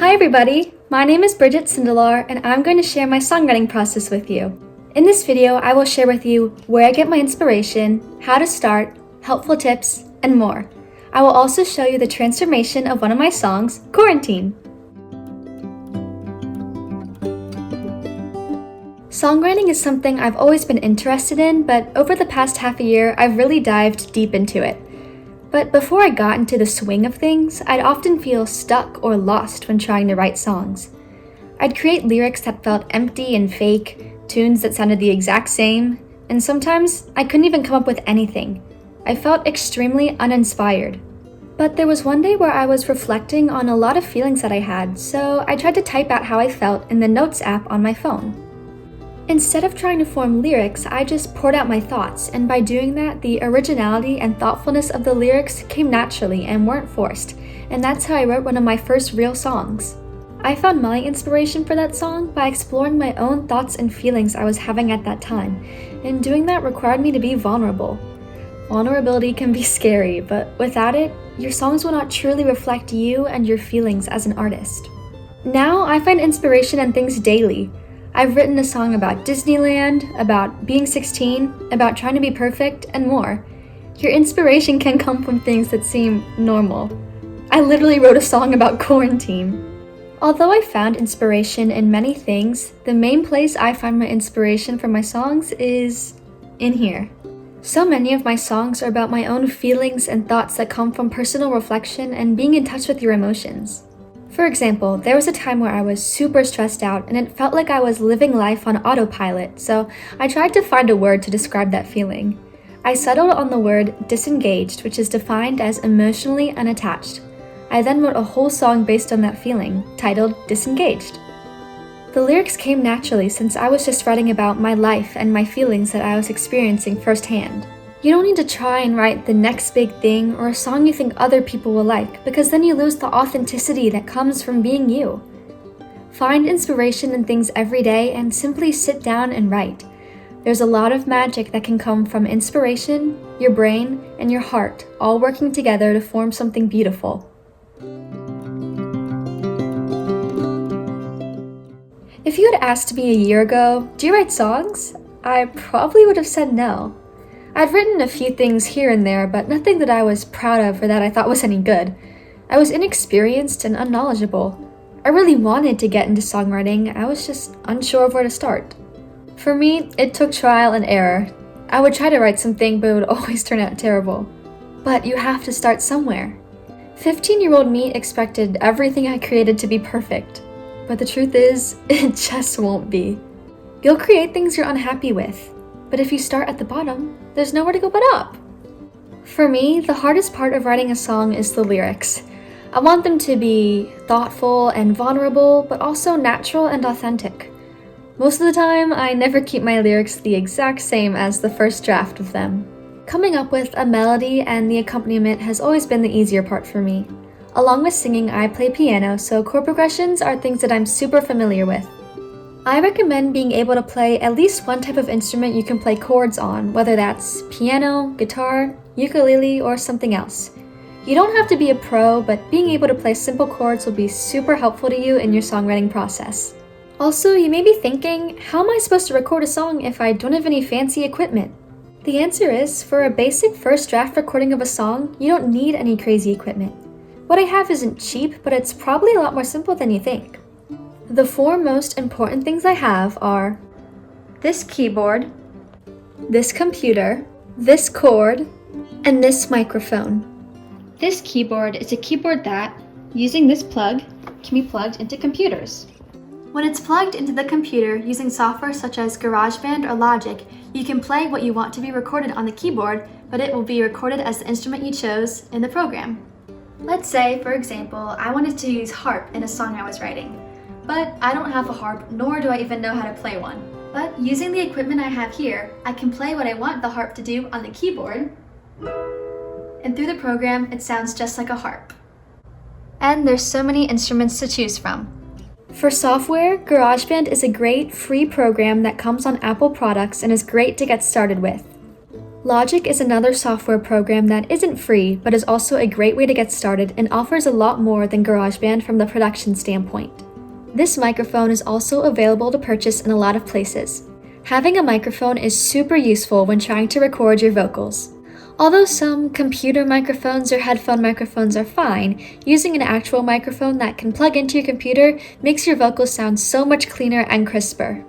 Hi everybody, my name is Bridget Sindelar and I'm going to share my songwriting process with you. In this video, I will share with you where I get my inspiration, how to start, helpful tips, and more. I will also show you the transformation of one of my songs, Quarantine. Songwriting is something I've always been interested in, but over the past half a year, I've really dived deep into it. But before I got into the swing of things, I'd often feel stuck or lost when trying to write songs. I'd create lyrics that felt empty and fake, tunes that sounded the exact same, and sometimes I couldn't even come up with anything. I felt extremely uninspired. But there was one day where I was reflecting on a lot of feelings that I had, so I tried to type out how I felt in the Notes app on my phone. Instead of trying to form lyrics, I just poured out my thoughts, and by doing that, the originality and thoughtfulness of the lyrics came naturally and weren't forced, and that's how I wrote one of my first real songs. I found my inspiration for that song by exploring my own thoughts and feelings I was having at that time, and doing that required me to be vulnerable. Vulnerability can be scary, but without it, your songs will not truly reflect you and your feelings as an artist. Now, I find inspiration in things daily. I've written a song about Disneyland, about being 16, about trying to be perfect, and more. Your inspiration can come from things that seem normal. I literally wrote a song about quarantine. Although I found inspiration in many things, the main place I find my inspiration for my songs is in here. So many of my songs are about my own feelings and thoughts that come from personal reflection and being in touch with your emotions. For example, there was a time where I was super stressed out and it felt like I was living life on autopilot, so I tried to find a word to describe that feeling. I settled on the word disengaged, which is defined as emotionally unattached. I then wrote a whole song based on that feeling, titled Disengaged. The lyrics came naturally since I was just writing about my life and my feelings that I was experiencing firsthand. You don't need to try and write the next big thing or a song you think other people will like, because then you lose the authenticity that comes from being you. Find inspiration in things every day and simply sit down and write. There's a lot of magic that can come from inspiration, your brain, and your heart all working together to form something beautiful. If you had asked me a year ago, do you write songs? I probably would have said no. I'd written a few things here and there, but nothing that I was proud of or that I thought was any good. I was inexperienced and unknowledgeable. I really wanted to get into songwriting, I was just unsure of where to start. For me, it took trial and error. I would try to write something, but it would always turn out terrible. But you have to start somewhere. 15-year-old me expected everything I created to be perfect. But the truth is, it just won't be. You'll create things you're unhappy with. But if you start at the bottom, there's nowhere to go but up. For me, the hardest part of writing a song is the lyrics. I want them to be thoughtful and vulnerable, but also natural and authentic. Most of the time, I never keep my lyrics the exact same as the first draft of them. Coming up with a melody and the accompaniment has always been the easier part for me. Along with singing, I play piano, so chord progressions are things that I'm super familiar with. I recommend being able to play at least one type of instrument you can play chords on, whether that's piano, guitar, ukulele, or something else. You don't have to be a pro, but being able to play simple chords will be super helpful to you in your songwriting process. Also, you may be thinking, how am I supposed to record a song if I don't have any fancy equipment? The answer is, for a basic first draft recording of a song, you don't need any crazy equipment. What I have isn't cheap, but it's probably a lot more simple than you think. The four most important things I have are this keyboard, this computer, this cord, and this microphone. This keyboard is a keyboard that, using this plug, can be plugged into computers. When it's plugged into the computer using software such as GarageBand or Logic, you can play what you want to be recorded on the keyboard, but it will be recorded as the instrument you chose in the program. Let's say, for example, I wanted to use harp in a song I was writing. But I don't have a harp, nor do I even know how to play one. But using the equipment I have here, I can play what I want the harp to do on the keyboard, and through the program, it sounds just like a harp. And there's so many instruments to choose from. For software, GarageBand is a great free program that comes on Apple products and is great to get started with. Logic is another software program that isn't free, but is also a great way to get started and offers a lot more than GarageBand from the production standpoint. This microphone is also available to purchase in a lot of places. Having a microphone is super useful when trying to record your vocals. Although some computer microphones or headphone microphones are fine, using an actual microphone that can plug into your computer makes your vocals sound so much cleaner and crisper.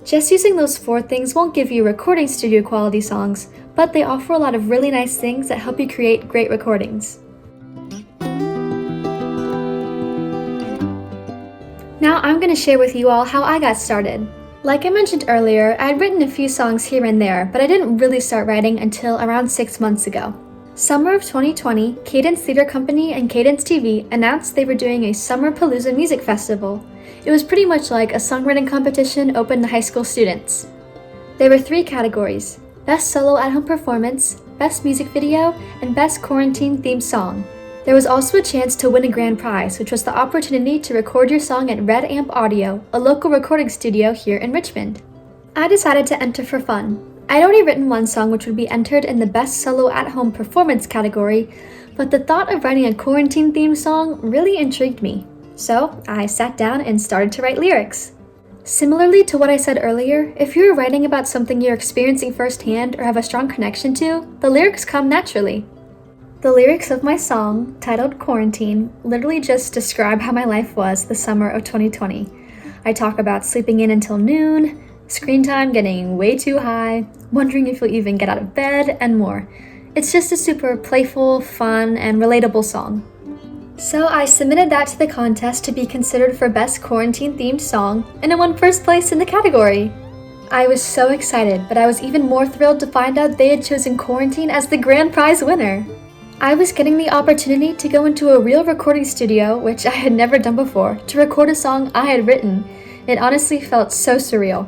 Just using those 4 things won't give you recording studio quality songs, but they offer a lot of really nice things that help you create great recordings. Now I'm going to share with you all how I got started. Like I mentioned earlier, I had written a few songs here and there, but I didn't really start writing until around 6 months ago. Summer of 2020, Cadence Theater Company and Cadence TV announced they were doing a Summer Palooza music festival. It was pretty much like a songwriting competition open to high school students. There were 3 categories: Best Solo at-Home Performance, Best Music Video, and Best Quarantine Themed Song. There was also a chance to win a grand prize, which was the opportunity to record your song at Red Amp Audio, a local recording studio here in Richmond. I decided to enter for fun. I'd already written one song which would be entered in the Best Solo at-Home Performance category, but the thought of writing a quarantine-themed song really intrigued me. So I sat down and started to write lyrics. Similarly to what I said earlier, if you're writing about something you're experiencing firsthand or have a strong connection to, the lyrics come naturally. The lyrics of my song, titled Quarantine, literally just describe how my life was the summer of 2020. I talk about sleeping in until noon, screen time getting way too high, wondering if you'll even get out of bed, and more. It's just a super playful, fun, and relatable song. So I submitted that to the contest to be considered for Best Quarantine-Themed Song, and it won first place in the category. I was so excited, but I was even more thrilled to find out they had chosen Quarantine as the grand prize winner. I was getting the opportunity to go into a real recording studio, which I had never done before, to record a song I had written. It honestly felt so surreal.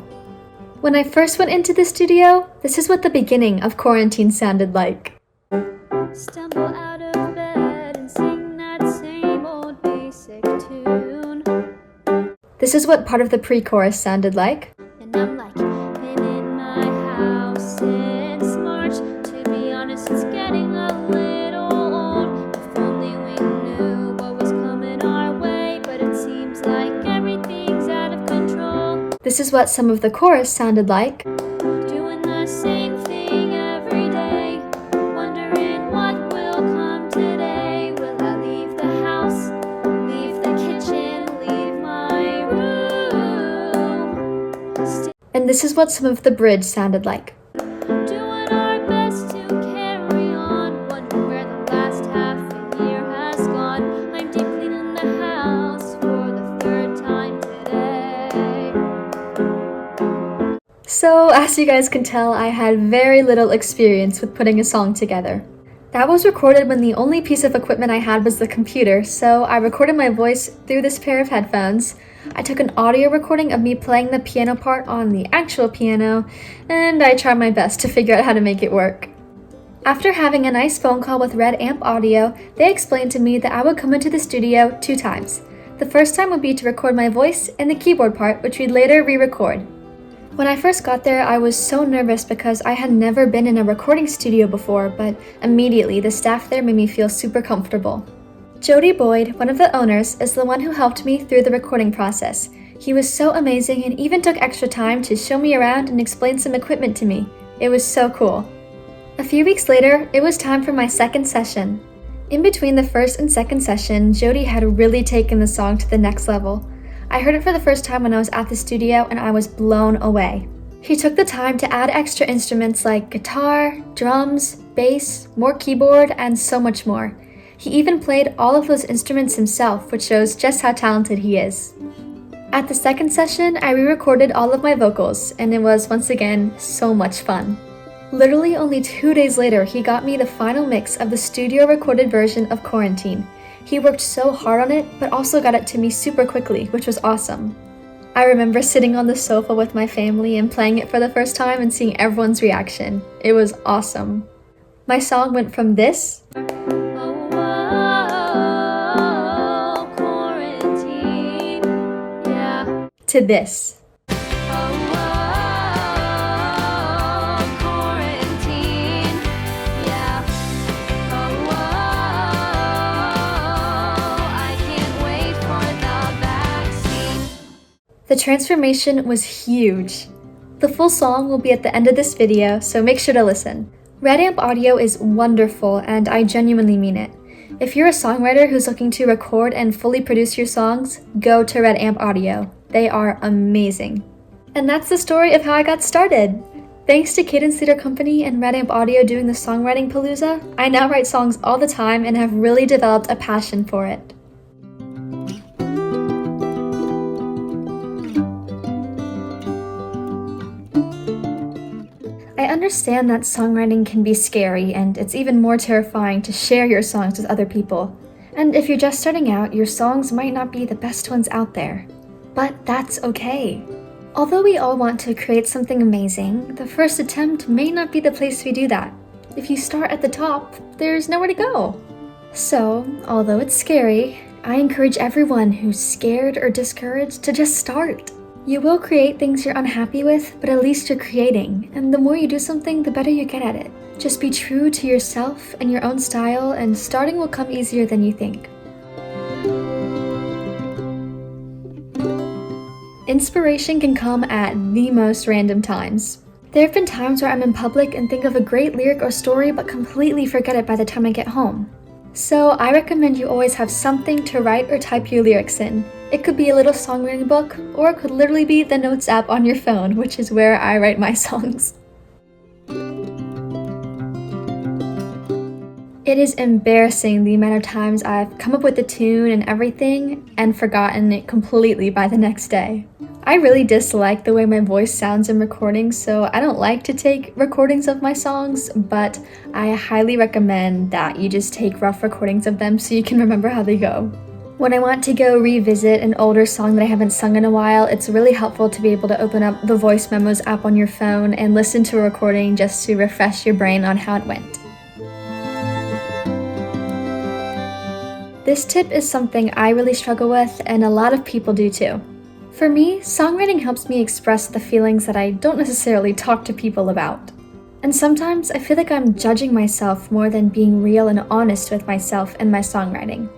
When I first went into the studio, this is what the beginning of Quarantine sounded like. Stumble out of bed and sing that same old basic tune. This is what part of the pre-chorus sounded like. And I'm like, been in my house since March. To be honest, it's getting a little old. If only we knew what was coming our way, but it seems like everything's out of control. This is what some of the chorus sounded like. Doing the same thing every day, wondering what will come today. Will I leave the house, leave the kitchen, leave my room? And this is what some of the bridge sounded like. Doing our best to carry on, wondering where the last half a year has gone. I'm deep cleaning the house for the 3rd time today. So, as you guys can tell, I had very little experience with putting a song together. That was recorded when the only piece of equipment I had was the computer, so I recorded my voice through this pair of headphones. I took an audio recording of me playing the piano part on the actual piano, and I tried my best to figure out how to make it work. After having a nice phone call with Red Amp Audio, they explained to me that I would come into the studio 2 times. The first time would be to record my voice and the keyboard part, which we'd later re-record. When I first got there, I was so nervous because I had never been in a recording studio before, but immediately the staff there made me feel super comfortable. Jody Boyd, one of the owners, is the one who helped me through the recording process. He was so amazing and even took extra time to show me around and explain some equipment to me. It was so cool. A few weeks later, it was time for my second session. In between the first and second session, Jody had really taken the song to the next level. I heard it for the first time when I was at the studio and I was blown away. He took the time to add extra instruments like guitar, drums, bass, more keyboard, and so much more. He even played all of those instruments himself, which shows just how talented he is. At the second session, I re-recorded all of my vocals, and it was once again so much fun. Literally only 2 days later, he got me the final mix of the studio recorded version of Quarantine. He worked so hard on it, but also got it to me super quickly, which was awesome. I remember sitting on the sofa with my family and playing it for the first time and seeing everyone's reaction. It was awesome. My song went from this to this. The transformation was huge. The full song will be at the end of this video, so make sure to listen. Red Amp Audio is wonderful, and I genuinely mean it. If you're a songwriter who's looking to record and fully produce your songs, go to Red Amp Audio. They are amazing. And that's the story of how I got started. Thanks to Cadence Theater Company and Red Amp Audio doing the Songwriting Palooza, I now write songs all the time and have really developed a passion for it. I understand that songwriting can be scary, and it's even more terrifying to share your songs with other people. And if you're just starting out, your songs might not be the best ones out there. But that's okay. Although we all want to create something amazing, the first attempt may not be the place we do that. If you start at the top, there's nowhere to go. So, although it's scary, I encourage everyone who's scared or discouraged to just start. You will create things you're unhappy with, but at least you're creating, and the more you do something, the better you get at it. Just be true to yourself and your own style, and starting will come easier than you think. Inspiration can come at the most random times. There have been times where I'm in public and think of a great lyric or story but completely forget it by the time I get home. So I recommend you always have something to write or type your lyrics in. It could be a little songwriting book, or it could literally be the Notes app on your phone, which is where I write my songs. It is embarrassing the amount of times I've come up with a tune and everything and forgotten it completely by the next day. I really dislike the way my voice sounds in recordings, so I don't like to take recordings of my songs, but I highly recommend that you just take rough recordings of them so you can remember how they go. When I want to go revisit an older song that I haven't sung in a while, it's really helpful to be able to open up the Voice Memos app on your phone and listen to a recording just to refresh your brain on how it went. This tip is something I really struggle with, and a lot of people do too. For me, songwriting helps me express the feelings that I don't necessarily talk to people about. And sometimes I feel like I'm judging myself more than being real and honest with myself and my songwriting.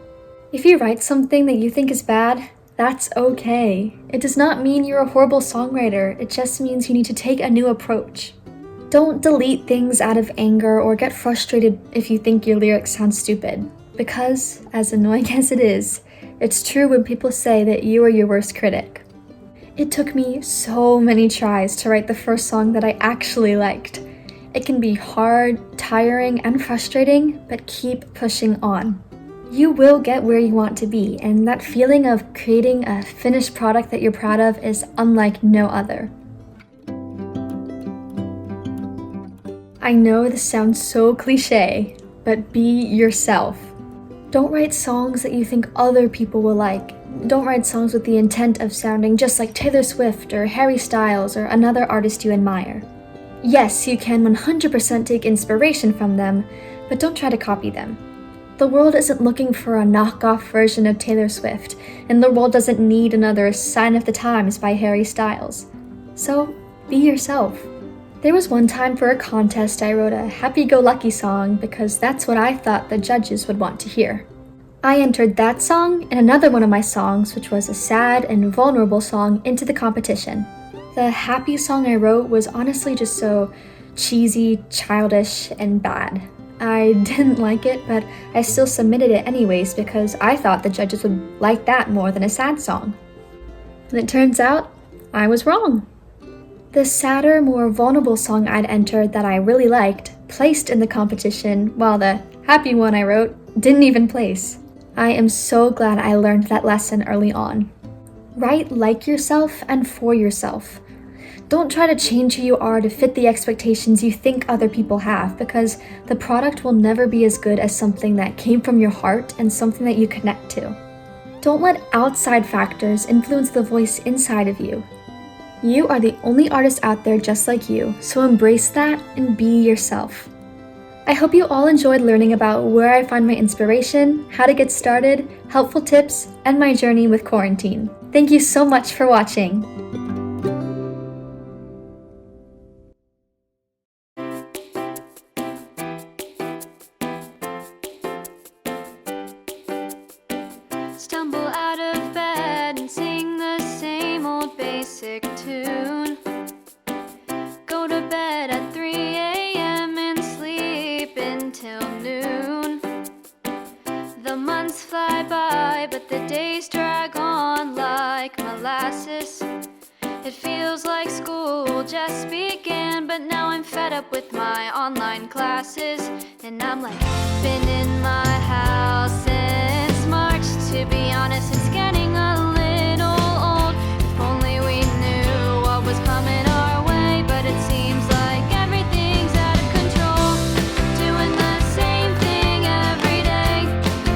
If you write something that you think is bad, that's okay. It does not mean you're a horrible songwriter, it just means you need to take a new approach. Don't delete things out of anger or get frustrated if you think your lyrics sound stupid. Because, as annoying as it is, it's true when people say that you are your worst critic. It took me so many tries to write the first song that I actually liked. It can be hard, tiring, and frustrating, but keep pushing on. You will get where you want to be, and that feeling of creating a finished product that you're proud of is unlike no other. I know this sounds so cliche, but be yourself. Don't write songs that you think other people will like. Don't write songs with the intent of sounding just like Taylor Swift or Harry Styles or another artist you admire. Yes, you can 100% take inspiration from them, but don't try to copy them. The world isn't looking for a knockoff version of Taylor Swift, and the world doesn't need another Sign of the Times by Harry Styles. So, be yourself. There was one time for a contest I wrote a happy-go-lucky song because that's what I thought the judges would want to hear. I entered that song and another one of my songs, which was a sad and vulnerable song, into the competition. The happy song I wrote was honestly just so cheesy, childish, and bad. I didn't like it, but I still submitted it anyways because I thought the judges would like that more than a sad song. And it turns out, I was wrong. The sadder, more vulnerable song I'd entered that I really liked placed in the competition, while the happy one I wrote didn't even place. I am so glad I learned that lesson early on. Write like yourself and for yourself. Don't try to change who you are to fit the expectations you think other people have, because the product will never be as good as something that came from your heart and something that you connect to. Don't let outside factors influence the voice inside of you. You are the only artist out there just like you, so embrace that and be yourself. I hope you all enjoyed learning about where I find my inspiration, how to get started, helpful tips, and my journey with quarantine. Thank you so much for watching. Stumble out of bed and sing the same old classic tune. Go to bed at 3 a.m. and sleep until noon. The months fly by, but the days drag on like molasses. It feels like school just began, but now I'm fed up with my online classes. And I'm like, been in my house since March. To be honest, it's getting a little old. If only we knew what was coming our way, but it seems like everything's out of control. Doing the same thing every day,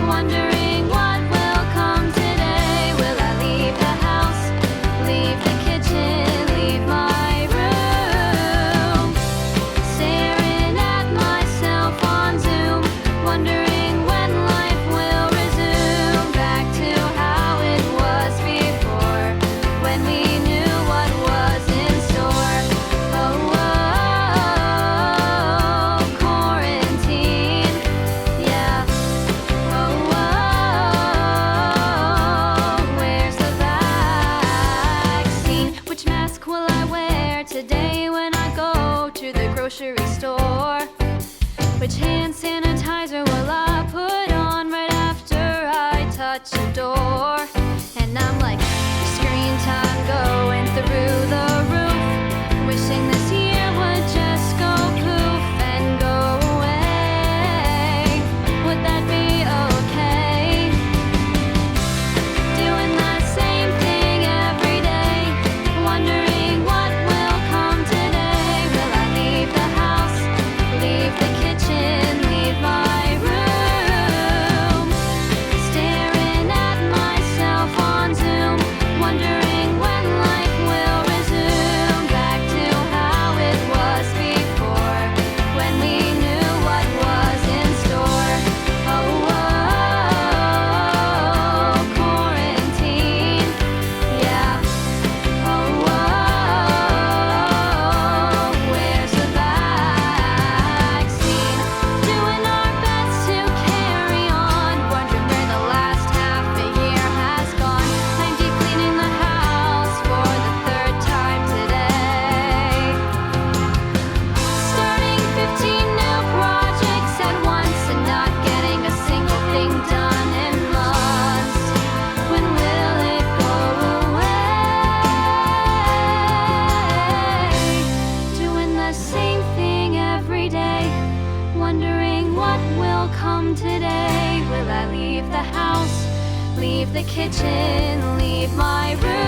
wondering what will come today. Will I leave the house, leave the kitchen, leave my room? Staring at myself on Zoom, wondering when life will resume back to how it was before, when we knew what was in store. Oh, quarantine, yeah. Oh, where's the vaccine? Which mask will I wear today when I go to the grocery store? Which hand sanitizer will I put on right after I touch a door? And I'm like, screen time going through the roof, wishing this year would just go poof and go away. Would that be okay? Doing the same thing every day, wondering what will come today. Will I leave the house, leave the kitchen, leave my room? Staring at myself on Zoom, wondering when life will resume back to how it was before, when we knew what was in store. Oh, quarantine, yeah. Oh, where's the vaccine? Doing our best to carry on, wondering where the last half a year has gone. I'm deep cleaning the house for the 3rd time today. Starting 15 new projects at once and not getting a single thing done in months. When will it go away? Doing the same thing every day, wondering what will come today. Will I leave the house, leave the kitchen, leave my room?